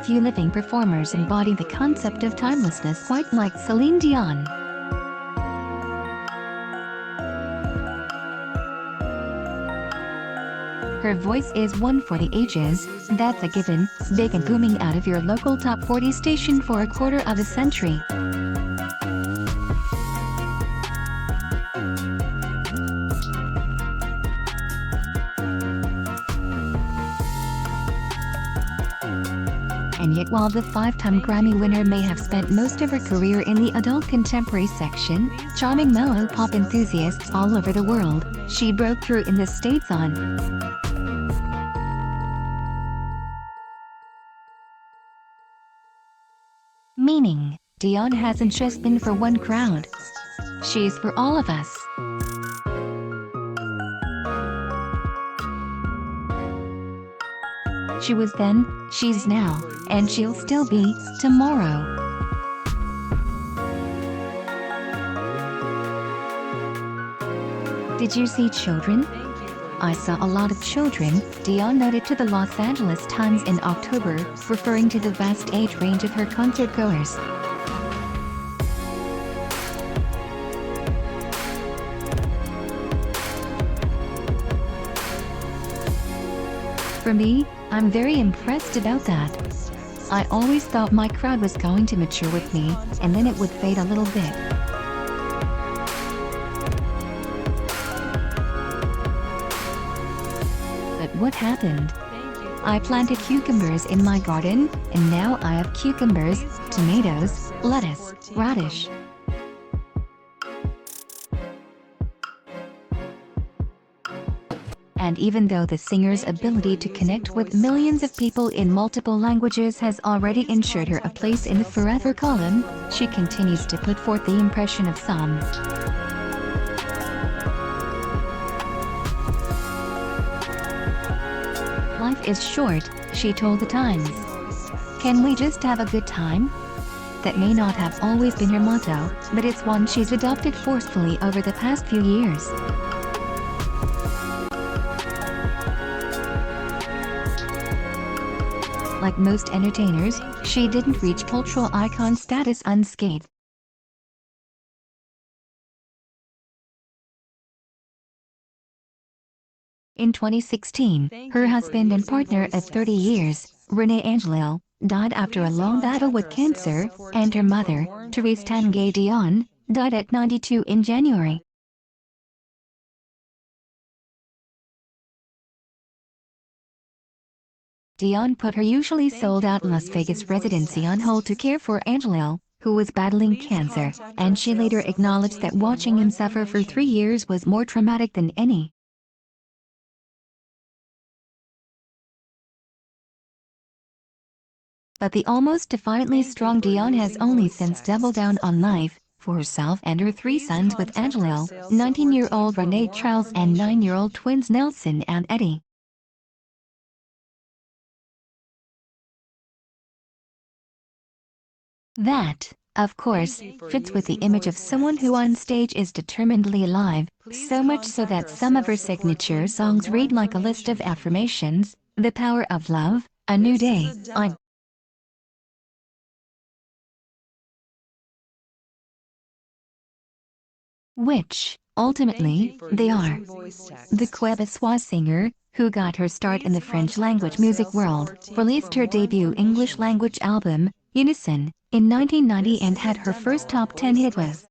few living performers embody the concept of timelessness, quite like Céline Dion. Her voice is one for the ages, that's a given, big and booming out of your local top 40 station for a quarter of a century. And yet while the five-time Grammy winner may have spent most of her career in the adult contemporary section, charming mellow pop enthusiasts all over the world, she broke through in the States on Meaning, Dion hasn't just been for one crowd. She's for all of us. She was then, she's now, and she'll still be, tomorrow. Did you see children? I saw a lot of children, Dion noted to the Los Angeles Times in October, referring to the vast age range of her concert goers. For me, I'm very impressed about that. I always thought my crowd was going to mature with me, and then it would fade a little bit. But what happened? I planted cucumbers in my garden, and now I have cucumbers, tomatoes, lettuce, radish. And even though the singer's ability to connect with millions of people in multiple languages has already ensured her a place in the forever column, she continues to put forth the impression of some. Life is short, she told the Times. Can we just have a good time? That may not have always been her motto, but it's one she's adopted forcefully over the past few years. Like most entertainers, she didn't reach cultural icon status unscathed. In 2016, her husband and partner of 30 years, Renee Angelil, died after a long battle with cancer, and her mother, Therese Tanguay Dion, died at 92 in January. Dion put her usually sold-out Las Vegas residency on hold to care for Angelil, who was battling cancer, and she later acknowledged that watching him suffer for 3 years was more traumatic than any. But the almost defiantly strong Dion has only since doubled down on life, for herself and her 3 sons with Angelil, 19-year-old Renee Charles and 9-year-old twins Nelson and Eddie. That, of course, fits with the image of someone who on stage is determinedly alive, so much so that some of her signature songs read like a list of affirmations: the power of love, a new day, I'm. Which, ultimately, they are. The Québécois singer, who got her start in the French-language music world, released her debut English-language album, Unison, in 1990 and had her first top 10 hit with.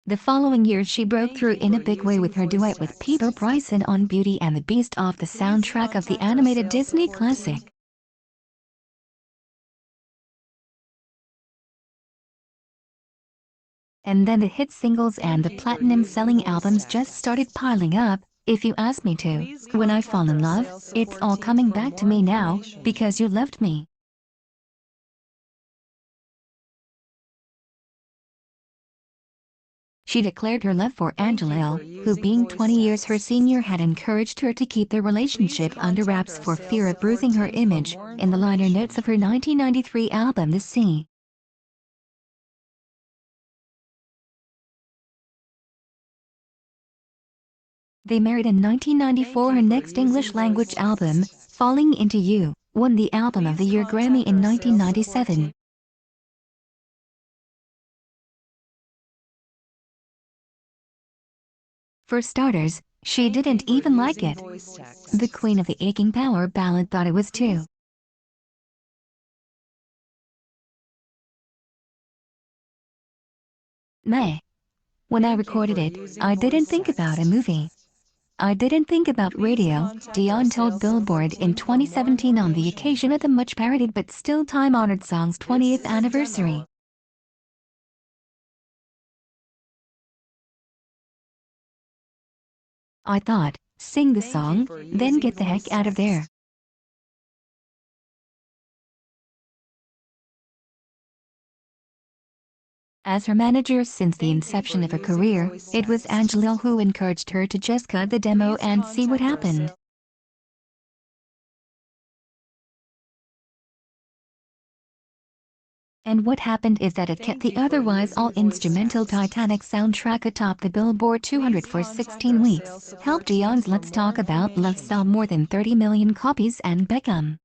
The following year she broke through in a big way with her duet with Peter Bryson on Beauty and the Beast off the soundtrack of the animated Disney classic. And then the hit singles and the platinum-selling albums just started piling up. If you ask me to, when I fall in love, it's all coming back to me now, because you left me. She declared her love for Angelil, who being 20 years her senior had encouraged her to keep the relationship under wraps for fear of bruising her image, in the liner notes of her 1993 album The Sea. They married in 1994. Her next English-language album, Falling Into You, won the Album of the Year Grammy in 1997. For starters, she didn't even like it. The queen of the aching power ballad thought it was too meh. When I recorded it, I didn't think about a movie. I didn't think about radio, Dion told Billboard in 2017 on the occasion of the much parodied but still time-honored song's 20th anniversary. I thought, sing the song, then get the heck out of there. As her manager since the inception of her career, it was Angelo who encouraged her to just cut the demo and see what happened. And what happened is that it kept the otherwise all-instrumental Titanic soundtrack atop the Billboard 200 for 16 weeks, helped Dion's Let's Talk About Love sell more than 30 million copies and become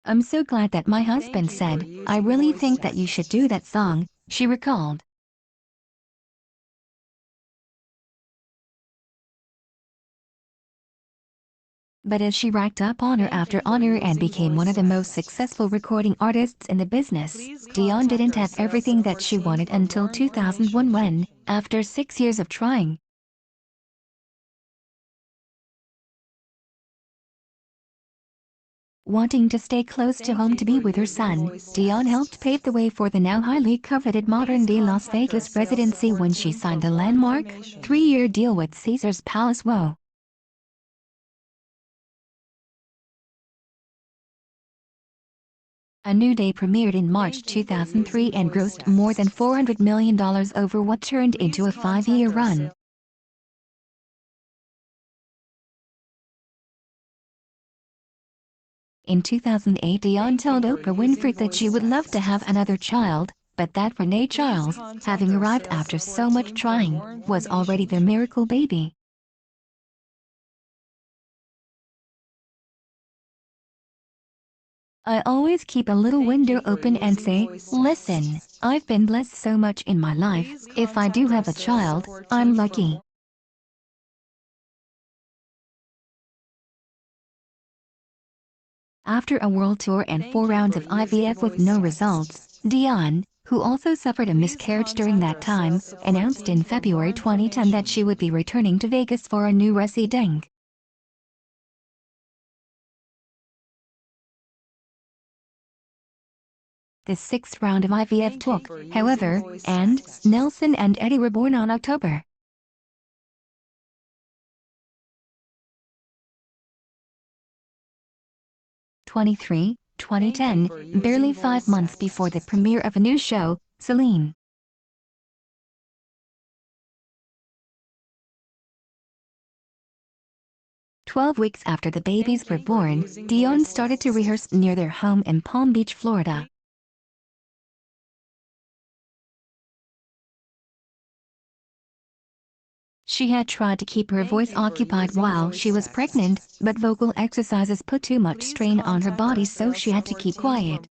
"I'm so glad that my husband said, I really think that you should do that song," she recalled. But as she racked up honor after honor and became one of the most successful recording artists in the business, Dion didn't have everything that she wanted until 2001 when, after 6 years of trying, wanting to stay close to home to be with her son, Dion helped pave the way for the now highly coveted modern-day Las Vegas residency when she signed a landmark, 3-year deal with Caesar's Palace. Whoa! A New Day premiered in March 2003 and grossed more than $400 million over what turned into a 5-year run. In 2008, Dion told Oprah Winfrey that she would love to have another child, but that Renee Charles, having arrived after so much trying, was already their miracle baby. I always keep a little window open and say, listen, I've been blessed so much in my life, if I do have a child, I'm lucky. After a world tour and 4 rounds of IVF with no results, Dion, who also suffered a miscarriage during that time, announced in February 2010 that she would be returning to Vegas for a new residence. The 6th round of IVF took, however, and Nelson and Eddie were born on October 23, 2010, barely 5 months before the premiere of a new show, Céline. "12 weeks after the babies were born, Dion started to rehearse near their home in Palm Beach, Florida. She had tried to keep her voice occupied while she was pregnant, but vocal exercises put too much strain on her body, so she had to keep quiet.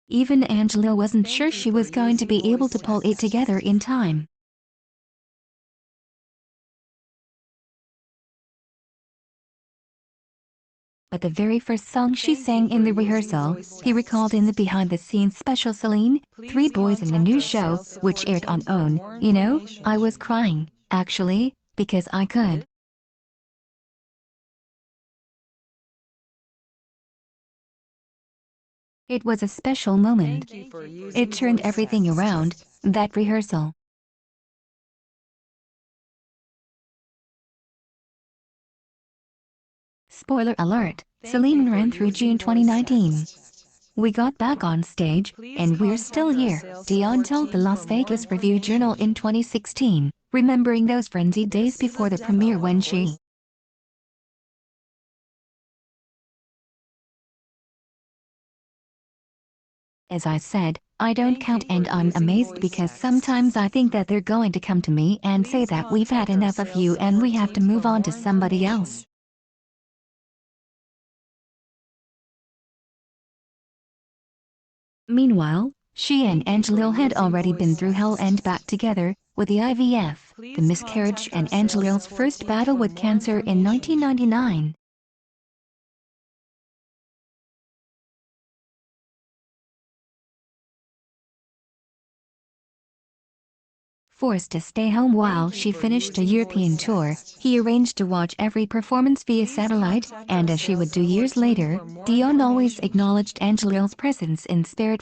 Even Angela wasn't sure she was going to be able to pull it together in time. But the very first song she sang in the rehearsal, he recalled in the behind-the-scenes special Céline, Three Boys in the New Show, which aired on OWN, you know, I was crying, actually, because I could. It was a special moment. It turned everything around, that rehearsal. Spoiler alert, Céline ran through June 2019. "We got back on stage, and we're still here," Dion told the Las Vegas Review-Journal in 2016, remembering those frenzied days before the premiere when she As I said, I don't count, and I'm amazed because sometimes I think that they're going to come to me and say that we've had enough of you and we have to move on to somebody else. Meanwhile, she and Angelil had already been through hell and back together, with the IVF, the miscarriage, and Angelil's first battle with cancer in 1999. Forced to stay home while she finished a European tour, he arranged to watch every performance via satellite, and as she would do years later, Dion always acknowledged Angelil's presence in spirit.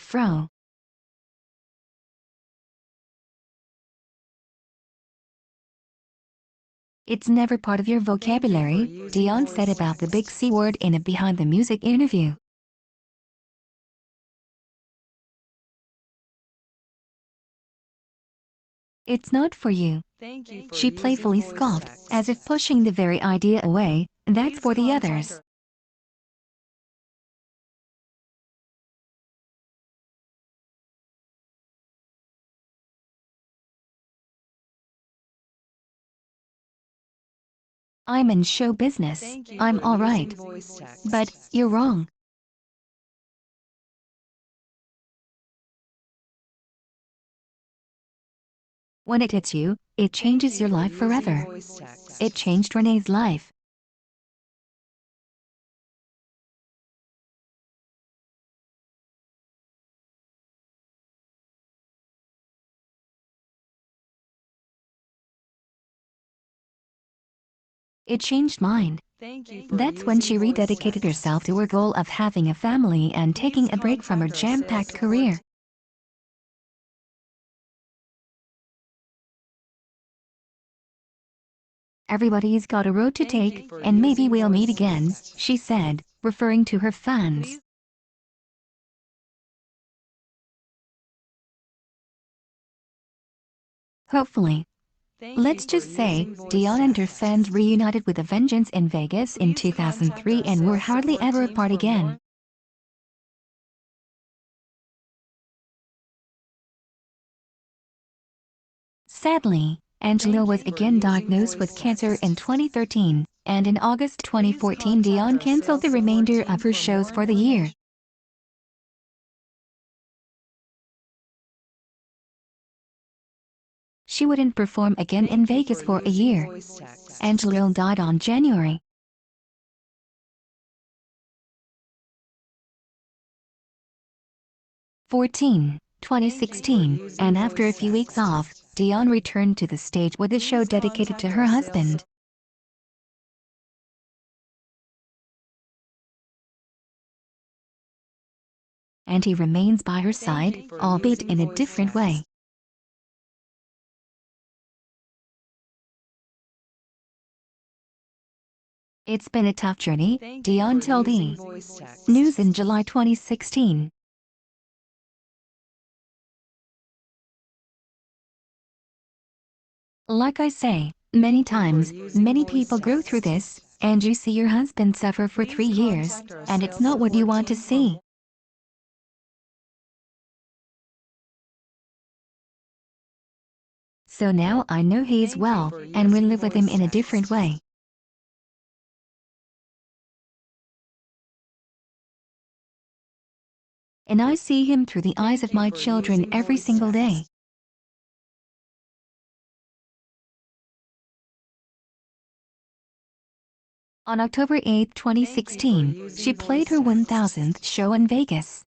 It's never part of your vocabulary, Dion said about the big C word in a Behind the Music interview. It's not for you. She playfully scoffed, as if pushing the very idea away. That's for the others. I'm in show business. I'm alright. But you're wrong. When it hits you, it changes your life forever. It changed Renee's life. It changed mine. That's when she rededicated herself to her goal of having a family and taking a break from her jam-packed career. Everybody's got a road to take, and maybe we'll meet again, she said, referring to her fans. Hopefully. Let's just say, Dion and her fans reunited with a vengeance in Vegas in 2003 and were hardly ever apart again. Sadly, Angela was again diagnosed with cancer in 2013, and in August 2014 Dion cancelled the remainder of her shows for the year. She wouldn't perform again in Vegas for a year. Angela died on January 14, 2016, and after a few weeks off, Dion returned to the stage with a show dedicated to her husband. And he remains by her side, albeit in a different way. It's been a tough journey, Dion told E! News in July 2016. Like I say, many times, many people go through this, and you see your husband suffer for 3 years, and it's not what you want to see. So now I know he's well, and will live with him in a different way. And I see him through the eyes of my children every single day. On October 8, 2016, she played her 1000th show in Vegas.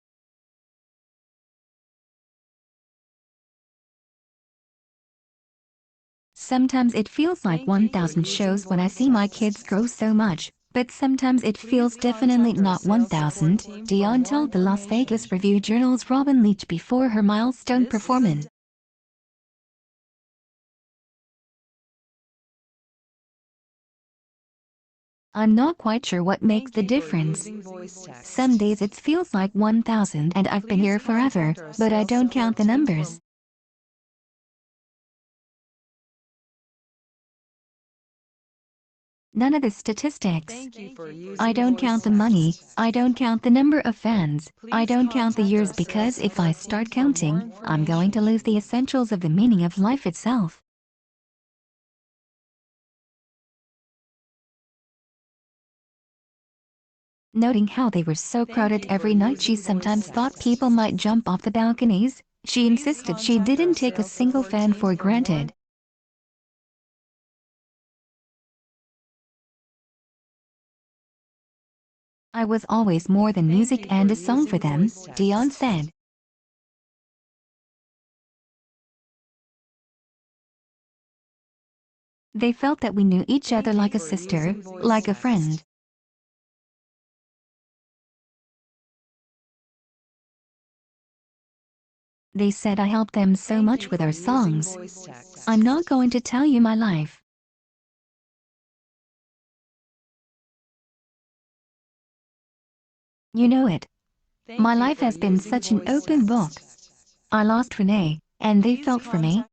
Sometimes it feels like 1000 shows when I see my kids grow so much, but sometimes it feels definitely not 1000, Dion told the Las Vegas Review-Journal's Robin Leach before her milestone performance. I'm not quite sure what makes the difference. Some days it feels like 1000 and I've been here forever, but I don't count the numbers. None of the statistics. Thank you for I using don't voice count the money, text. I don't count the number of fans, I Please don't count the contact years our sales because if I support team start for more counting, I'm going to information. lose the essentials of the meaning of life itself. Noting how they were so Thank crowded you for every night, she using voice sometimes thought text. people might jump off the balconies. She Please insisted she contact our didn't take a sales single support fan team for for more. granted. I was always more than Thank music you and for a song for using them, voice Dion text. said. They felt that we knew each other Thank you like a for sister, using voice like a text. friend. They said I helped them so Thank much you with for our using songs. voice text. I'm not going to tell you my life. You know it. My Thank you life for has been using such an voice open book. text. I lost Renee, and they Please felt for me. contact.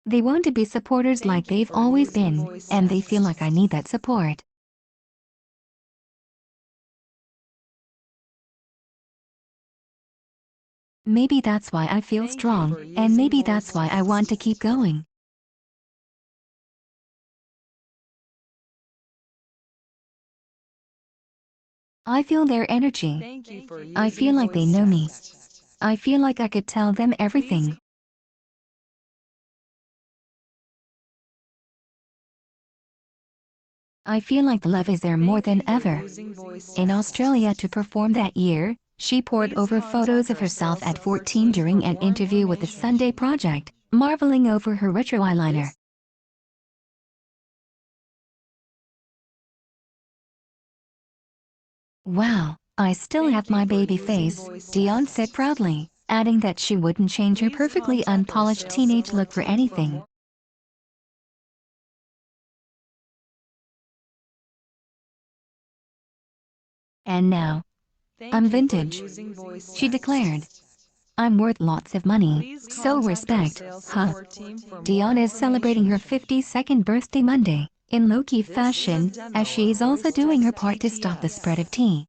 They want to be supporters like Thank you they've for always using been, voice and they feel text. like I need that support. Maybe that's why I feel Thank you strong, for and using maybe voice that's why I want to text. keep going. I feel their energy. Thank you for I using feel like they voice know me. text. I feel like I could tell them Please. everything. I feel like the love is there more Thank you than for ever. using voice In text. Australia to perform that year, she poured Please over photos contact of our herself sales at support 14 team for during an more interview with the information. Sunday Project, marveling over her retro eyeliner. This Wow, I still Thank have you my for baby using face, voice Dion text. said proudly, adding that she wouldn't change her Please perfectly contact our unpolished sales teenage support look for team for anything. more. And now, I'm Thank you for vintage, using voice she text. declared. I'm worth lots of money, Please so contact our respect, sales huh? support team for more Dion is celebrating information. her 52nd birthday Monday, in low-key This is a fashion, demo as she of is also voice doing her text part to stop the spread of BTS. tea.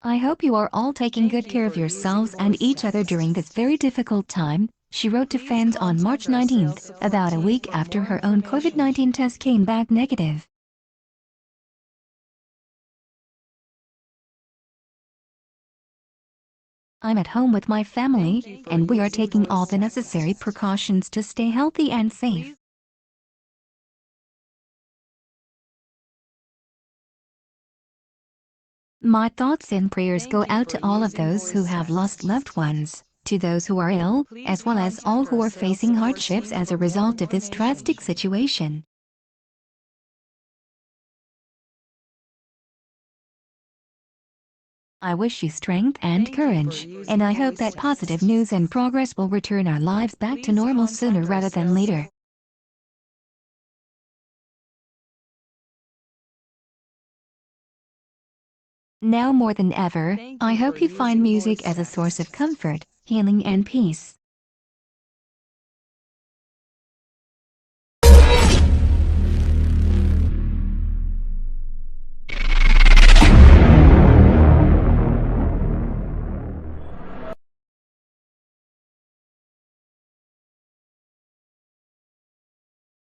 I hope you are all taking Thank good you care of for using yourselves and voice each other text. during this very difficult time, she wrote to Please fans on contact March our sales 19th, support about a team week for after more her own information. COVID-19 test came back negative. I'm at home with my family, Thank you for and we are using taking all voice the necessary text. precautions to stay healthy and safe. Please. My thoughts and prayers go Thank you out for to all of using those who voice have text. lost loved ones, to those who are ill, Please as well as all contact who our are sales facing support hardships team as for a more result of this information. drastic situation. I wish you strength and Thank you for courage, and using I hope voice that positive text. news and progress will return our lives back to Please normal sooner contact our rather than sales later. support. Now more than ever, Thank I you for hope you find using voice music as a source text. of comfort, healing and peace.